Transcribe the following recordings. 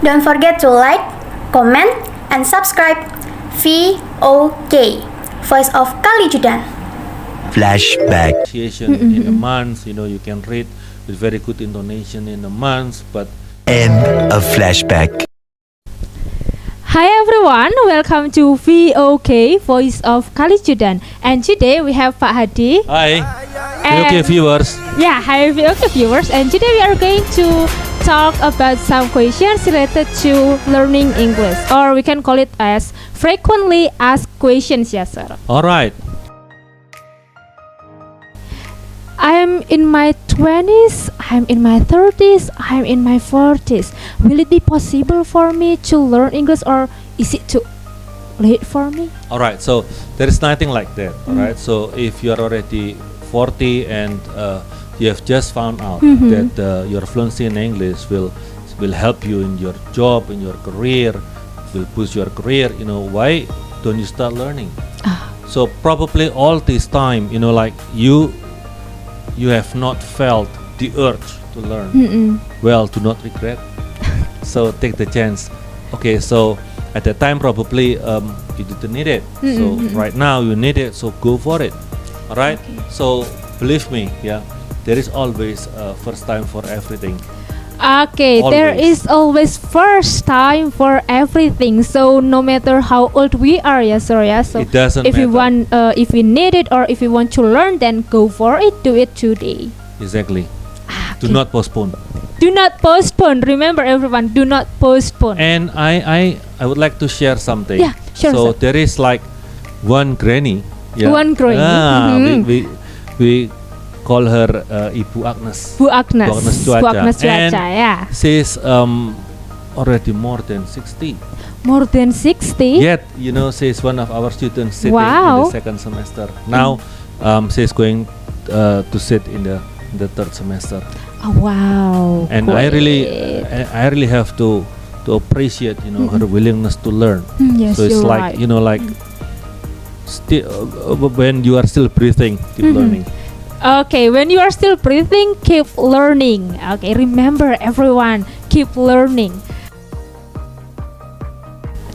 Don't forget to like, comment, and subscribe. VOK Voice of Kalijudan. Flashback. Pronunciation in a month, you can read with very good intonation in a month, but End of flashback. Hi everyone, welcome to VOK Voice of Kalijudan. And today we have Pak Hady. hi, And- VOK viewers. Yeah, hi VOK viewers. And today we are going to talk about some questions related to learning English, or we can call it as frequently asked questions, yes sir. All right. I'm in my 20s, I'm in my 30s, I'm in my 40s. Will it be possible for me to learn English, or is it too late for me? All right. So there is nothing like that. All right. So if you are already 40 and you have just found out that your fluency in English will help you in your job, in your career, will boost your career. Why don't you start learning? So probably all this time, like you have not felt the urge to learn. Well, do not regret. So take the chance. Okay, so at that time probably you didn't need it. So right now you need it, so go for it. All right. Okay. So believe me, there is always a first time for everything. Okay, there Always. is always first time for everything. So no matter how old we are, yes sir, yes. So It doesn't if we matter. want, if we need it, or if we want to learn, then go for it. Do it today. Exactly. Do Okay. not postpone. Do not postpone. Remember, everyone, do not postpone. And I would like to share something. Yeah, sure, So sir. there is like one granny. One granny. We call her Ibu Agnes. Bu Agnes. Bu Agnes Bu Cuaca. Agnes Cuaca, And yeah. She's already more than 60. More than 60. Yet, she's one of our students sitting in Wow. the second semester. Now, she's going to sit in the third semester. Oh, wow. And I really have to appreciate, her willingness to learn. Yes, So it's you're like, right. like still when you are still breathing, keep learning. Okay, when you are still breathing, keep learning. Okay, remember everyone, keep learning.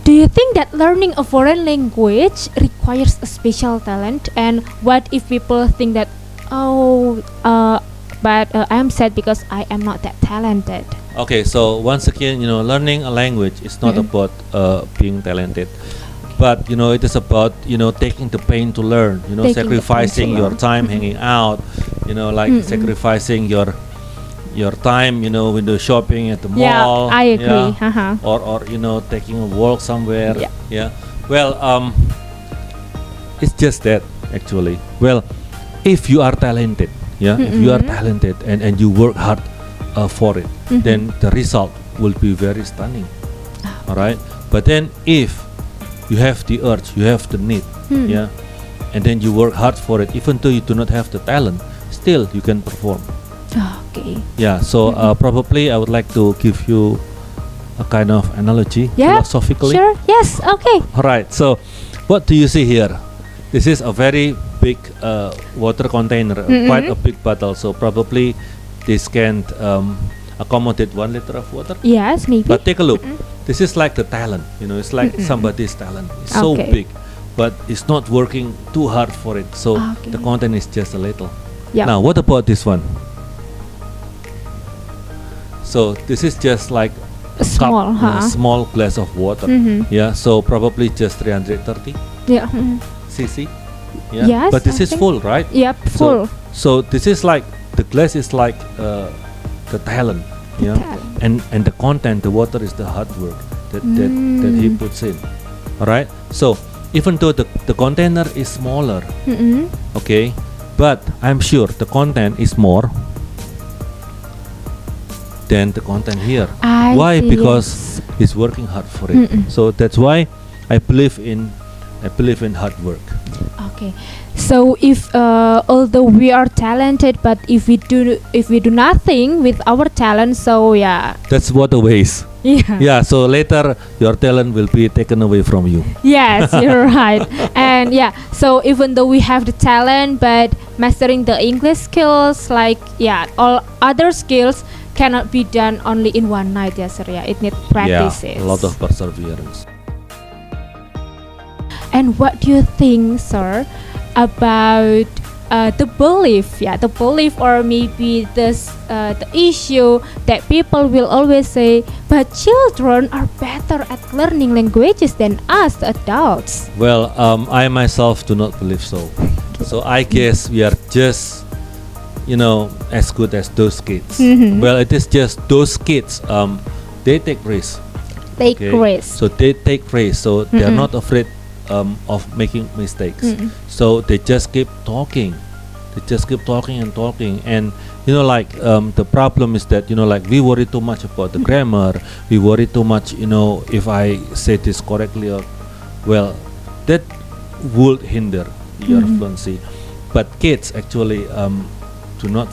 Do you think that learning a foreign language requires a special talent? And what if people think that, but I'm sad because I am not that talented? Okay, so once again, learning a language is not about being talented, but it is about taking the pain to learn. Taking the pain to Sacrificing your learn. time hanging out. Sacrificing your time. Window shopping at the Yeah, mall. I agree. yeah. Or taking a walk somewhere. Yeah. Well, it's just that actually. Well, if you are talented, if you are talented and you work hard for it, then the result will be very stunning. All right. But then if you have the urge, you have the need, and then you work hard for it, even though you do not have the talent, still you can perform. Okay. Yeah. So probably I would like to give you a kind of analogy Yeah. philosophically. Sure. Yes. Okay. All right. So what do you see here? This is a very big water container, quite a big bottle. So probably this can accommodate 1 liter of water. Yes, maybe. But take a look. This is like the talent. It's like somebody's talent. It's so Okay. big, but it's not working too hard for it. So Okay. the content is just a little. Yeah. Now, what about this one? So this is just like A small, a small glass of water. Yeah. So probably just 330 Yeah. cc. Yeah. Yes, But this I is think. full, right? Yep. Full. So this is like the glass is like the talent. Yeah. talent. And the content, the water is the hard work that he puts in. All right. So even though the container is smaller, okay, but I'm sure the content is more than the content here. I Why? see, Because yes. he's working hard for it. So that's why I believe in hard work. Okay. So if although we are talented, but if we do nothing with our talent, so yeah. That's what a waste. Yeah. Yeah. So later your talent will be taken away from you. Yes, you're right. And yeah, so even though we have the talent, but mastering the English skills, like all other skills, cannot be done only in one night, yes sir. Yeah, it needs practices. Yeah, a lot of perseverance. And what do you think, sir, about the belief, the belief, or maybe this the issue that people will always say, but children are better at learning languages than us, the adults. Well, I myself do not believe so. So I guess we are just, as good as those kids. Well, it is just those kids. They take risks. Take risks. So they take risks. So they are not afraid of making mistakes. So they just keep talking. They just keep talking and talking. And the problem is that we worry too much about the grammar. We worry too much. If I say this correctly, or that would hinder your fluency. But kids actually do not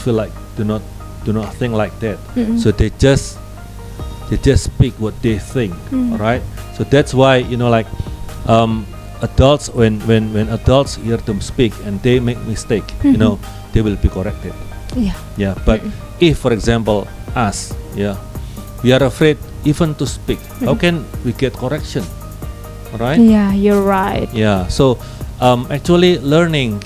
think like that. So they just speak what they think. All right. So that's why adults, when adults hear them speak and they make mistake, they will be corrected. But if, for example, us, we are afraid even to speak, how can we get correction? All right. Yeah, you're right. Yeah. So actually learning,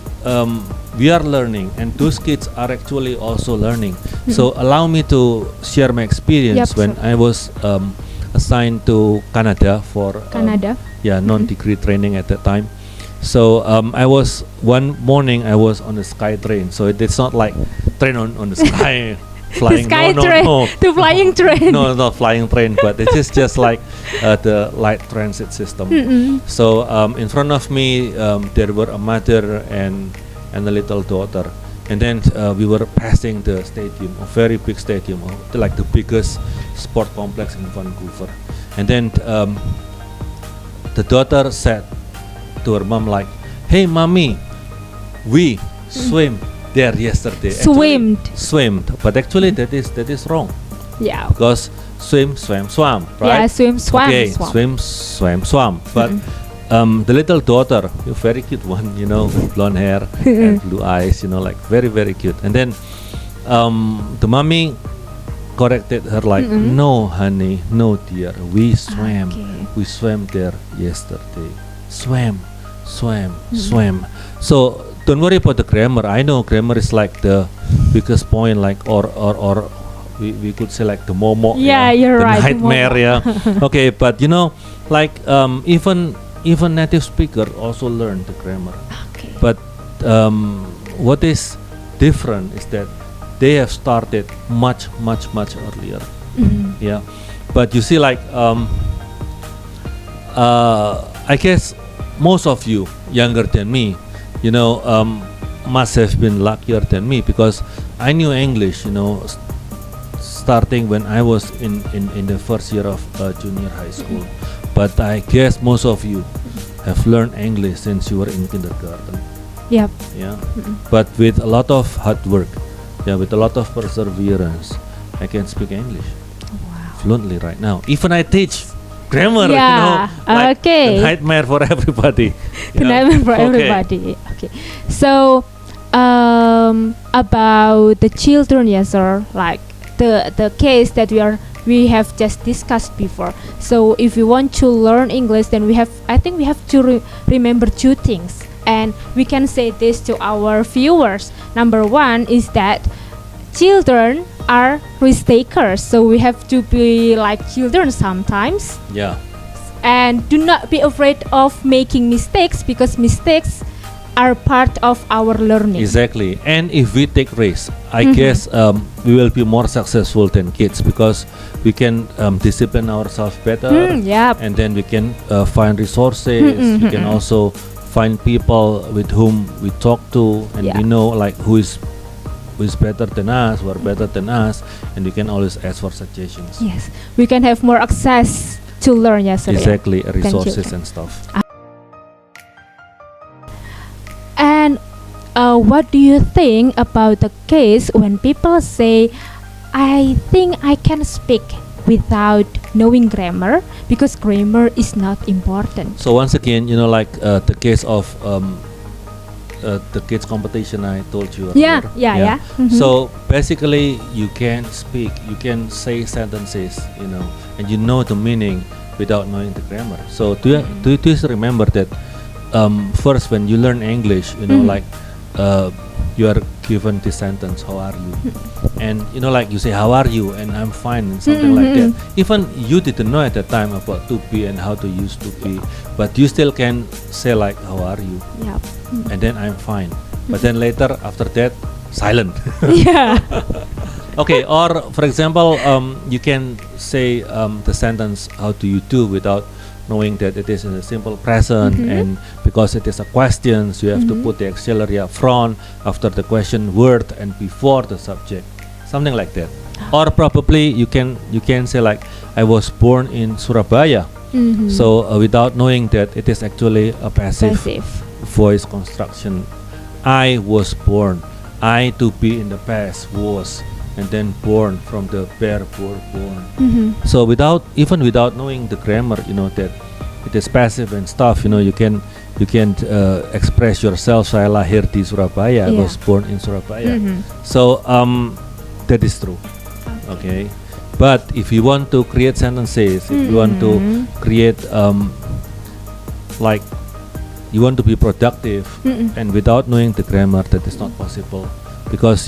we are learning, and those kids are actually also learning. So allow me to share my experience when I was assigned to Canada for non-degree training at that time. So I was one morning I was on the sky train. So it's not like train on the sky flying. The sky no. The flying train. No, not flying train, but it is just like the light transit system. So in front of me there were a mother and a little daughter. And then we were passing the stadium, a very big stadium, like the biggest sport complex in Vancouver. And then the daughter said to her mom like, "Hey, mommy, we swim there yesterday." Swimmed, but actually that is wrong. Yeah. Because swim, swam, swam, right? Yeah, swim, swam, okay, swam. swim, swam, swam. But the little daughter, a very cute one, blonde hair and blue eyes, like very, very cute. And then the mommy corrected her like, "No, honey, no, dear, we swam. We swam there yesterday. Swam. Swam." So don't worry about the grammar. I know grammar is like the biggest point, like or we could say like the momo. You're the right. Nightmare. Okay, but even native speaker also learn the grammar. Okay. But what is different is that they have started much earlier. Yeah. But you see, like I guess most of you younger than me, must have been luckier than me, because I knew English, starting when I was in the first year of junior high school. But I guess most of you have learned English since you were in kindergarten. Yep. Yeah. But with a lot of hard work, with a lot of perseverance, I can speak English fluently right now. Even I teach grammar, like the nightmare for everybody. The nightmare for everybody. Okay. So about the children, yes sir, like the case that we have just discussed before. So if we want to learn English, then I think we have to remember two things, and we can say this to our viewers. Number one is that children are risk takers, so we have to be like children sometimes. Yeah. And do not be afraid of making mistakes, because mistakes are part of our learning. Exactly. And if we take risks, I guess we will be more successful than kids, because we can discipline ourselves better. And then we can find resources. We can also find people with whom we talk to, and we know like who is better than us, who are better than us, and we can always ask for suggestions. Yes, we can have more access to learn. Yes, sir. Exactly, resources and stuff. And what do you think about the case when people say, "I think I can speak without knowing grammar because grammar is not important"? So once again, like the case of the kids competition I told you Yeah, earlier. yeah. Mhm. So basically, you can speak, you can say sentences, and you know the meaning without knowing the grammar. So do you just remember that first when you learn English, like you are given this sentence, how are you? And like you say, how are you? And I'm fine, and something like that. Even you didn't know at that time about to be and how to use to be, but you still can say like, how are you? Yep. And then I'm fine. But then later, after that, silent. Yeah. Okay, or for example, you can say the sentence, how do you do, without knowing that it is in a simple present, and because it is a question, so you have to put the auxiliary up front, after the question word, and before the subject, something like that. Or probably you can say like, I was born in Surabaya. So without knowing that it is actually a passive voice construction. I was born. I to be in the past was, and then born from the verb born. So without knowing the grammar, that it is passive and stuff. You can express yourself. Saya lahir di Surabaya. I was born in Surabaya. So that is true. Okay. But if you want to create sentences, if you want to create like you want to be productive, and without knowing the grammar, that is not possible. Because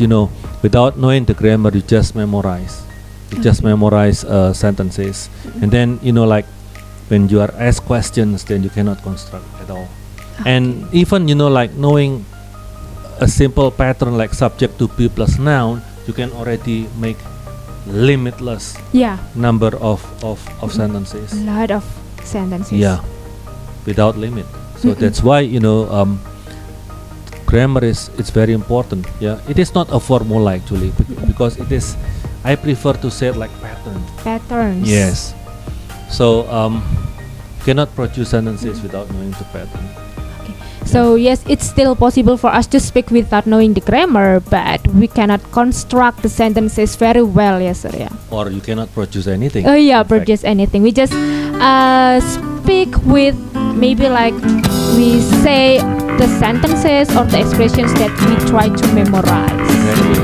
without knowing the grammar, you just memorize. You just memorize sentences, and then like when you are asked questions, then you cannot construct at all. And even like knowing a simple pattern like subject to be plus noun, you can already make limitless number of sentences. A lot of sentences. Yeah, without limit. So that's why grammar it's very important. Yeah, it is not a formula actually, because it is. I prefer to say it like Patterns. Yes. So cannot produce sentences without knowing the pattern. So yes, it's still possible for us to speak without knowing the grammar, but we cannot construct the sentences very well. Yes, sir. Yeah. Or you cannot produce anything. Oh yeah, in fact. produce anything. We just speak with maybe like we say the sentences or the expressions that we try to memorize. Exactly.